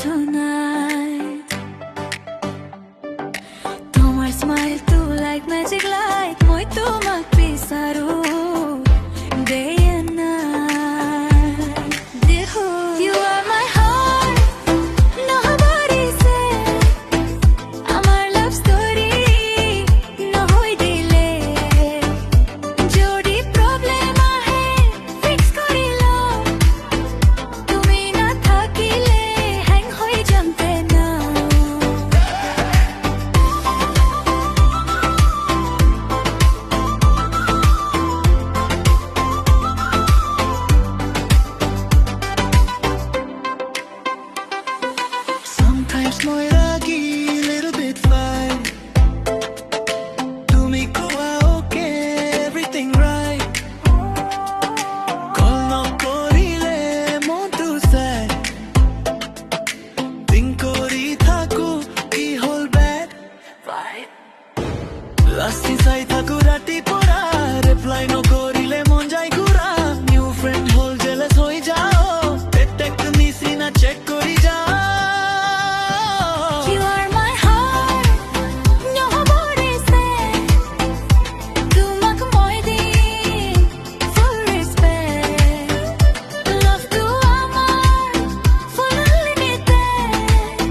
tonight. Tomar smile too like magic light. Moi tumak pisaru day and night. Deho, you are my heart. Nobody say amar love story no hoi dile. Jodi problem ahe fix korilo. Tumi na thakile hang hoi jamte na. Sometimes মই রাগি, little bit fine. তুমি কোয়া okay, everything right. Call নকৰিলে মনটো sad. Think কৰি থাকো কি হ'ল bad vibe. ৰাস্তি চাই থাকো ৰাতি পৰা, reply নকৰিলে মন যায় ঘূৰা. New friend হ'ল jealous হৈ যাও, detect নিচিনা check কৰি যাও. You are my heart. Nobody say tumak moi din full respect. Love to amar full unlimited.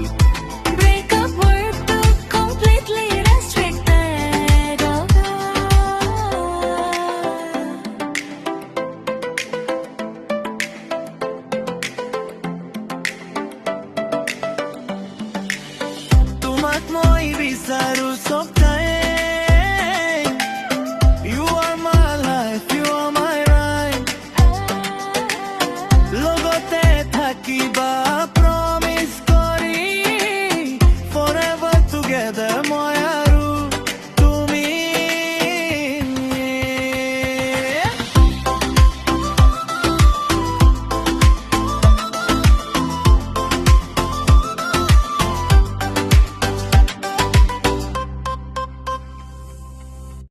Break up work to completely restricted. তোমাক মই বিচাৰো চব time. You are my life, you are my right. লগতে থাকিবা promise কৰি, forever together মই